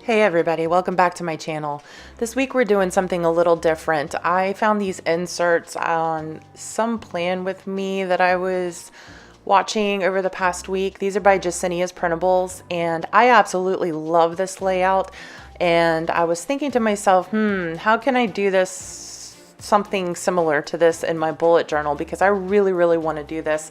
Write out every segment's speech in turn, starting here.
Hey everybody, welcome back to my channel. This week we're doing something a little different. I found these inserts on some plan with me that I was watching over the past week. These are by Jesenia's Printables, and I absolutely love this layout. And I was thinking to myself, how can I do this, something similar to this in my bullet journal, because I really want to do this.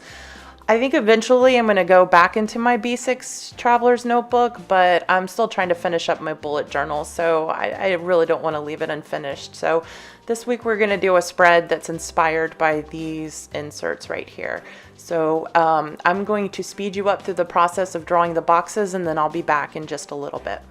I think eventually I'm going to go back into my B6 Traveler's Notebook, but I'm still trying to finish up my bullet journal, so I really don't want to leave it unfinished. So this week we're going to do a spread that's inspired by these inserts right here. So I'm going to speed you up through the process of drawing the boxes, and then I'll be back in just a little bit.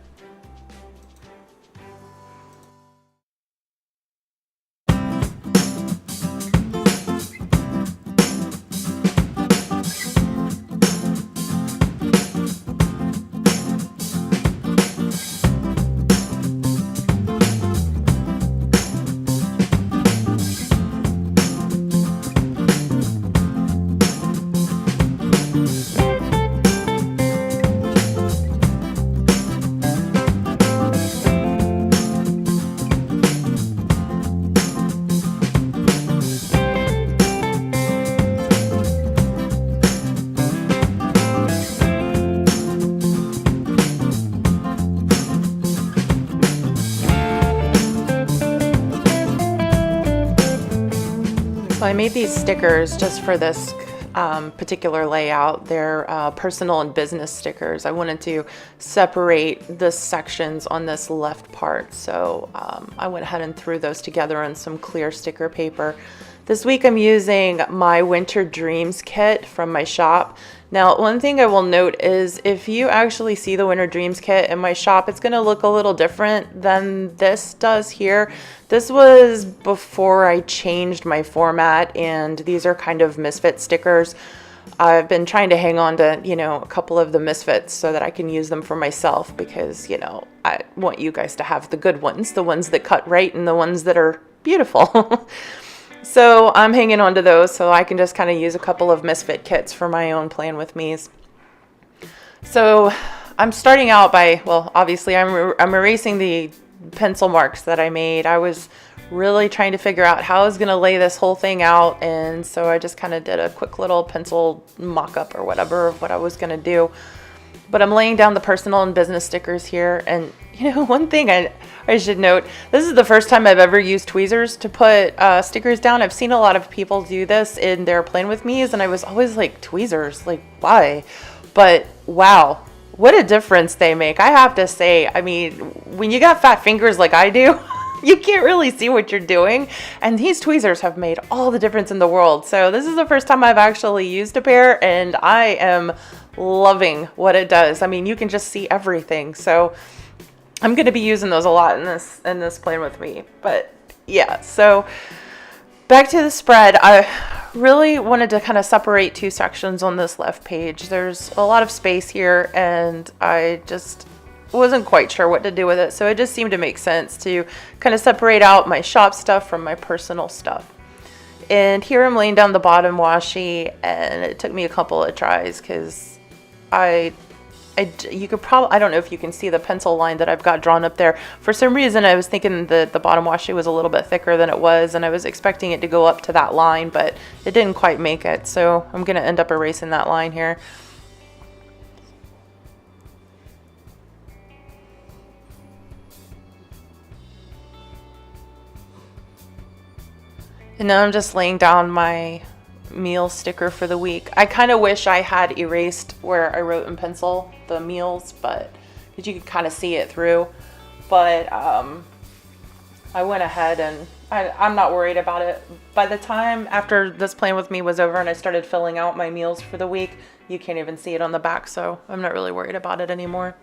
So I made these stickers just for this particular layout. They're personal and business stickers. I wanted to separate the sections on this left part. So I went ahead and threw those together on some clear sticker paper. This week I'm using my Winter Dreams kit from my shop. Now, one thing I will note is if you actually see the Winter Dreams kit in my shop, it's going to look a little different than this does here. This was before I changed my format, and these are kind of misfit stickers. I've been trying to hang on to, a couple of the misfits so that I can use them for myself because, I want you guys to have the good ones, the ones that cut right and the ones that are beautiful. So I'm hanging on to those so I can just kind of use a couple of misfit kits for my own plan with me's. So I'm starting out by, well, obviously I'm erasing the pencil marks that I made. I was really trying to figure out how I was going to lay this whole thing out, and so I just kind of did a quick little pencil mock-up or whatever of what I was going to do. But I'm laying down the personal and business stickers here, and one thing I should note, this is the first time I've ever used tweezers to put stickers down. I've seen a lot of people do this in their Plan With Me's, and I was always like, tweezers, like why? But wow, what a difference they make. I have to say, I mean, when you got fat fingers like I do, you can't really see what you're doing, and these tweezers have made all the difference in the world. So this is the first time I've actually used a pair, and I am loving what it does. I mean, you can just see everything. So I'm going to be using those a lot in this Plan With Me. But yeah, so back to the spread. I really wanted to kind of separate two sections on this left page. There's a lot of space here, and I just wasn't quite sure what to do with it. So it just seemed to make sense to kind of separate out my shop stuff from my personal stuff. And here I'm laying down the bottom washi, and it took me a couple of tries because you could probably, I don't know if you can see the pencil line that I've got drawn up there. For some reason, I was thinking that the bottom washi was a little bit thicker than it was, and I was expecting it to go up to that line, but it didn't quite make it. So I'm going to end up erasing that line here. And now I'm just laying down my meal sticker for the week. I kind of wish I had erased where I wrote in pencil the meals, but because you could kind of see it through. But I went ahead and I'm not worried about it. By the time after this Plan With Me was over and I started filling out my meals for the week, you can't even see it on the back, so I'm not really worried about it anymore.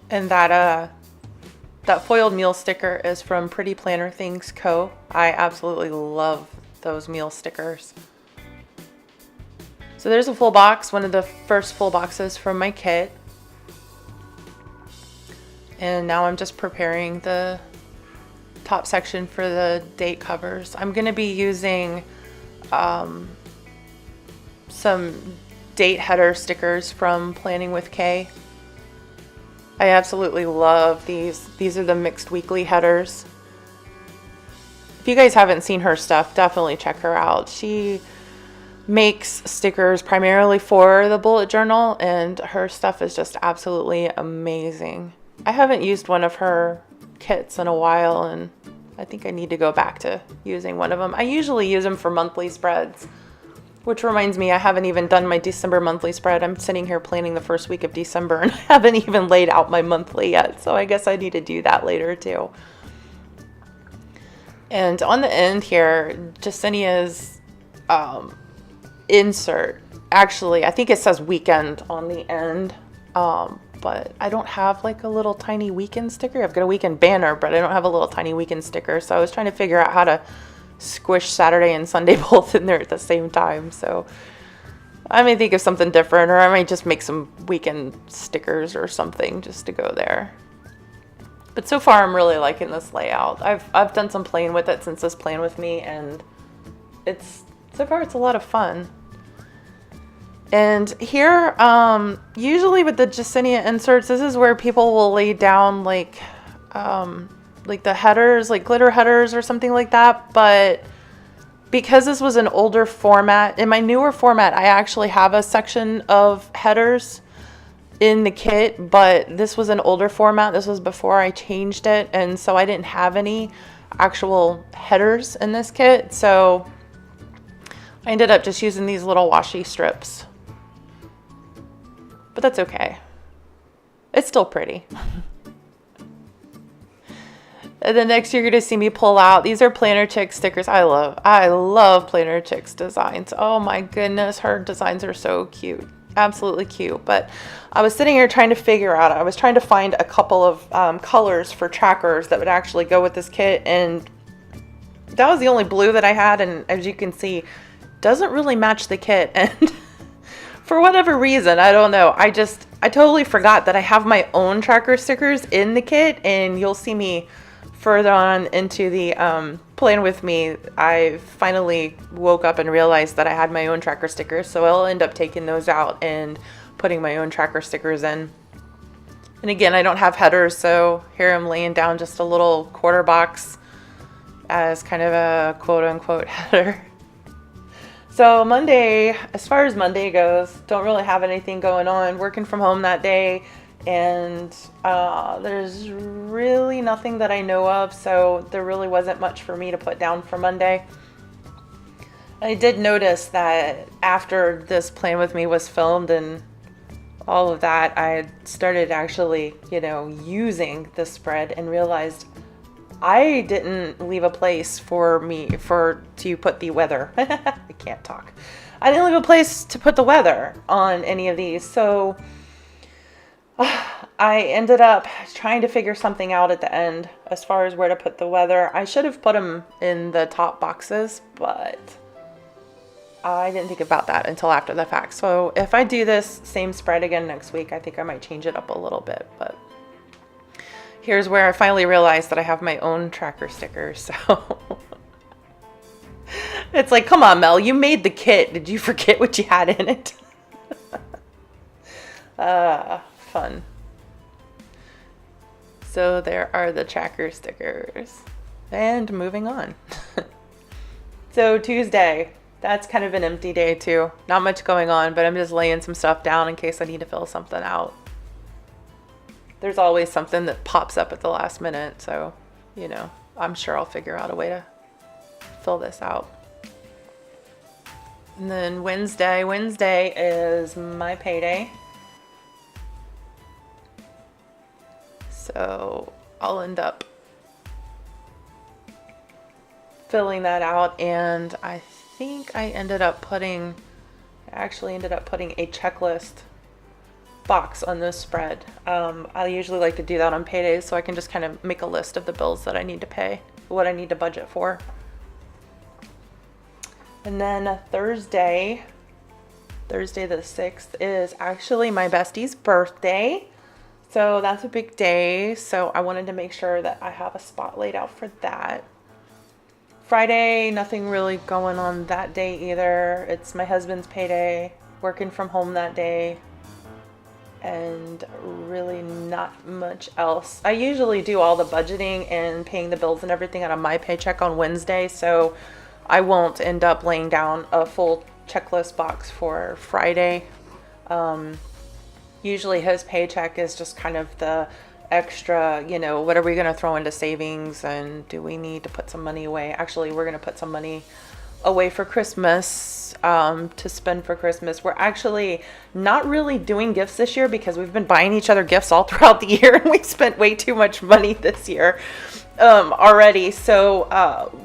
And that foiled meal sticker is from Pretty Planner Things Co. I absolutely love those meal stickers. So there's a full box, one of the first full boxes from my kit. And now I'm just preparing the top section for the date covers. I'm going to be using some date header stickers from Planning with Kay. I absolutely love these. These are the mixed weekly headers. If you guys haven't seen her stuff, definitely check her out. She makes stickers primarily for the bullet journal, and her stuff is just absolutely amazing. I haven't used one of her kits in a while, and I think I need to go back to using one of them. I usually use them for monthly spreads, which reminds me, I haven't even done my December monthly spread. I'm sitting here planning the first week of December, and I haven't even laid out my monthly yet, so I guess I need to do that later too. And on the end here, Jesenia's insert, actually, I think it says weekend on the end, but I don't have like a little tiny weekend sticker. I've got a weekend banner, but I don't have a little tiny weekend sticker. So I was trying to figure out how to squish Saturday and Sunday both in there at the same time. So I may think of something different, or I might just make some weekend stickers or something just to go there. But so far I'm really liking this layout. I've done some playing with it since this Plan With Me, and so far it's a lot of fun. And here, usually with the Jesenia inserts, this is where people will lay down like the headers, like glitter headers or something like that. But because this was an older format, in my newer format, I actually have a section of headers in the kit, but this was an older format. This was before I changed it, and so I didn't have any actual headers in this kit. So I ended up just using these little washi strips. But that's okay. It's still pretty. And then next you're going to see me pull out. These are Planner Chicks stickers. I love Planner Chicks designs. Oh my goodness, her designs are so cute. Absolutely cute. But I was sitting here trying to figure out, I was trying to find a couple of colors for trackers that would actually go with this kit, and that was the only blue that I had, and as you can see, doesn't really match the kit. And for whatever reason, I don't know, I totally forgot that I have my own tracker stickers in the kit, and you'll see me further on into the Plan With Me. I finally woke up and realized that I had my own tracker stickers, so I'll end up taking those out and putting my own tracker stickers in. And again, I don't have headers, so here I'm laying down just a little quarter box as kind of a quote-unquote header. So Monday, as far as Monday goes, don't really have anything going on. Working from home that day, and there's really nothing that I know of, so there really wasn't much for me to put down for Monday. I did notice that after this Plan With Me was filmed and all of that, I started actually, using the spread and realized I didn't leave a place for me to put the weather. I can't talk. I didn't leave a place to put the weather on any of these, so I ended up trying to figure something out at the end as far as where to put the weather. I should have put them in the top boxes, but I didn't think about that until after the fact. So if I do this same spread again next week, I think I might change it up a little bit. But here's where I finally realized that I have my own tracker stickers. So it's like, come on, Mel, you made the kit. Did you forget what you had in it? Fun. So there are the tracker stickers. And moving on. So Tuesday, that's kind of an empty day too. Not much going on, but I'm just laying some stuff down in case I need to fill something out. There's always something that pops up at the last minute, so, I'm sure I'll figure out a way to fill this out. And then Wednesday is my payday. So I'll end up filling that out, and I think I actually ended up putting a checklist box on this spread. I usually like to do that on paydays so I can just kind of make a list of the bills that I need to pay, what I need to budget for. And then Thursday the 6th is actually my bestie's birthday. So that's a big day. So I wanted to make sure that I have a spot laid out for that. Friday, nothing really going on that day either. It's my husband's payday. working from home that day, and really not much else. I usually do all the budgeting and paying the bills and everything out of my paycheck on Wednesday, so I won't end up laying down a full checklist box for Friday. Usually his paycheck is just kind of the extra, what are we going to throw into savings, and do we need to put some money away? Actually, we're going to put some money away for Christmas, to spend for Christmas. We're actually not really doing gifts this year because we've been buying each other gifts all throughout the year, and we spent way too much money this year already. So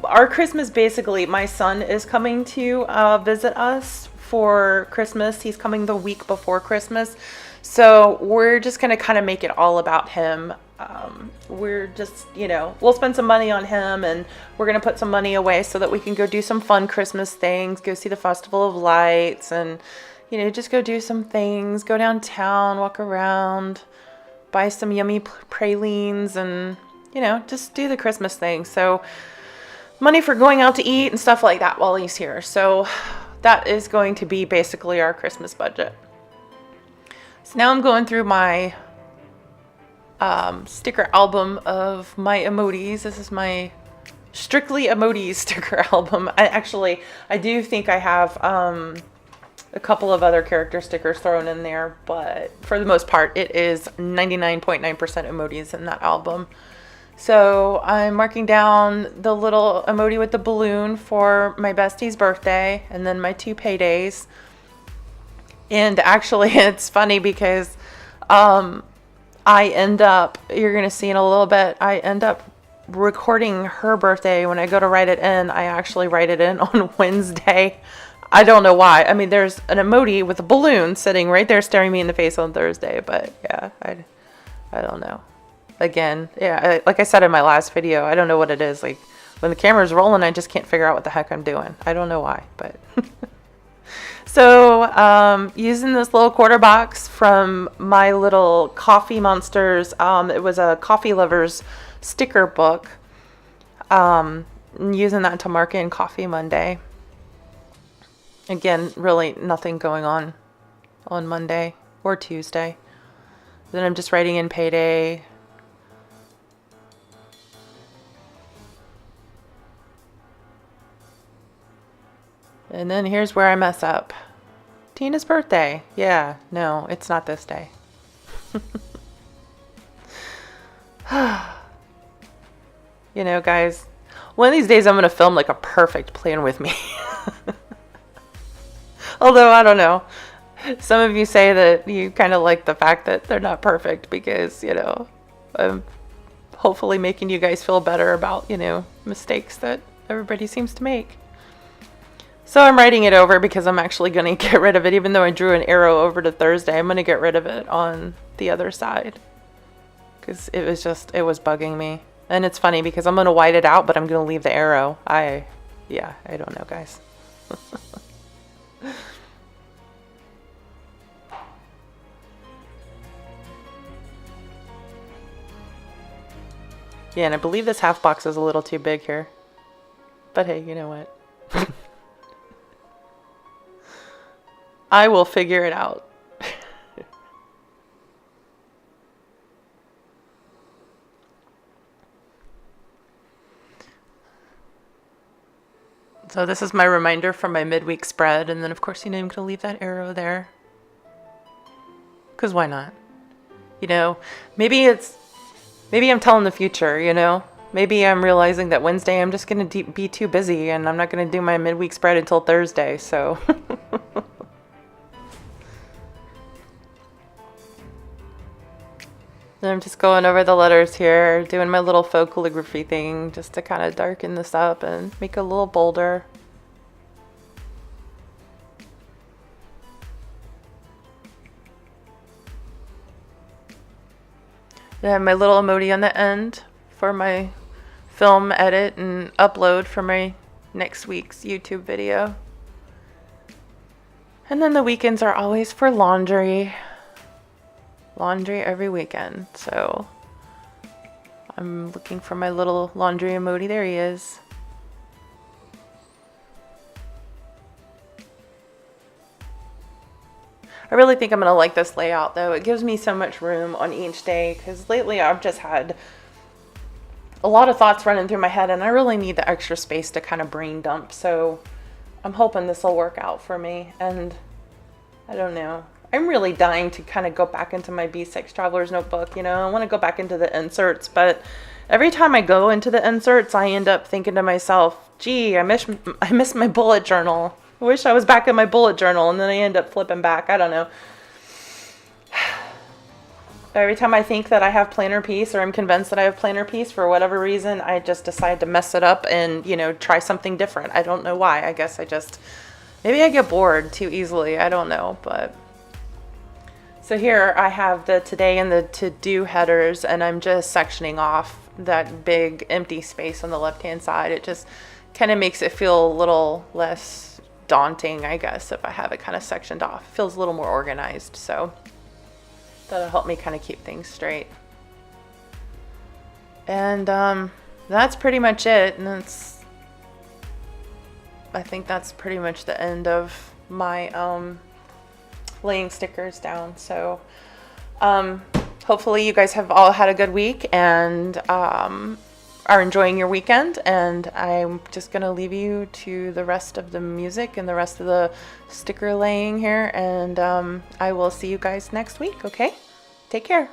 our Christmas, basically, my son is coming to visit us for Christmas. He's coming the week before Christmas. So we're just going to kind of make it all about him. We're just, we'll spend some money on him, and we're going to put some money away so that we can go do some fun Christmas things, go see the Festival of Lights, and, just go do some things, go downtown, walk around, buy some yummy pralines, and, just do the Christmas thing. So money for going out to eat and stuff like that while he's here. So that is going to be basically our Christmas budget. So now I'm going through my sticker album of my emojis. This is my strictly emojis sticker album. I do think I have a couple of other character stickers thrown in there, but for the most part, it is 99.9% emojis in that album. So I'm marking down the little emoji with the balloon for my bestie's birthday, and then my 2 paydays. And actually, it's funny because you're going to see in a little bit, I end up recording her birthday. When I go to write it in, I actually write it in on Wednesday. I don't know why. I mean, there's an emoji with a balloon sitting right there staring me in the face on Thursday, but yeah, I don't know. Again, yeah, like I said in my last video, I don't know what it is. Like, when the camera's rolling, I just can't figure out what the heck I'm doing. I don't know why, but... So, using this little quarter box from my little Coffee Monsters, it was a Coffee Lovers sticker book, using that to mark in Coffee Monday. Again, really nothing going on Monday or Tuesday. Then I'm just writing in payday. And then here's where I mess up. Tina's birthday. Yeah, no, it's not this day. Guys, one of these days I'm going to film like a perfect plan with me. Although, I don't know. Some of you say that you kind of like the fact that they're not perfect because, I'm hopefully making you guys feel better about, mistakes that everybody seems to make. So I'm writing it over because I'm actually going to get rid of it. Even though I drew an arrow over to Thursday, I'm going to get rid of it on the other side. Because it was bugging me. And it's funny because I'm going to white it out, but I'm going to leave the arrow. I don't know, guys. Yeah, and I believe this half box is a little too big here. But hey, you know what? I will figure it out. So this is my reminder from my midweek spread. And then, of course, I'm going to leave that arrow there. Because why not? Maybe I'm telling the future, Maybe I'm realizing that Wednesday I'm just going to be too busy and I'm not going to do my midweek spread until Thursday. So... Then I'm just going over the letters here, doing my little faux calligraphy thing just to kind of darken this up and make it a little bolder. I have my little emoji on the end for my film edit and upload for my next week's YouTube video. And then the weekends are always for laundry. Laundry every weekend, so I'm looking for my little laundry emoji. There he is. I really think I'm going to like this layout though. It gives me so much room on each day because lately I've just had a lot of thoughts running through my head and I really need the extra space to kind of brain dump. So I'm hoping this will work out for me. And I don't know. I'm really dying to kind of go back into my B6 Traveler's Notebook. You know, I want to go back into the inserts, but every time I go into the inserts, I end up thinking to myself, gee, I miss my bullet journal. I wish I was back in my bullet journal, and then I end up flipping back. I don't know. Every time I think that I have planner peace or I'm convinced that I have planner peace, for whatever reason, I just decide to mess it up and, you know, try something different. I don't know why. I guess maybe I get bored too easily. I don't know, but... So here I have the today and the to-do headers, and I'm just sectioning off that big empty space on the left-hand side. It just kind of makes it feel a little less daunting, I guess, if I have it kind of sectioned off. It feels a little more organized, so that'll help me kind of keep things straight. And that's pretty much it. And I think that's pretty much the end of my laying stickers down. So hopefully you guys have all had a good week and are enjoying your weekend, and I'm just gonna leave you to the rest of the music and the rest of the sticker laying here, and I will see you guys next week. Okay, take care.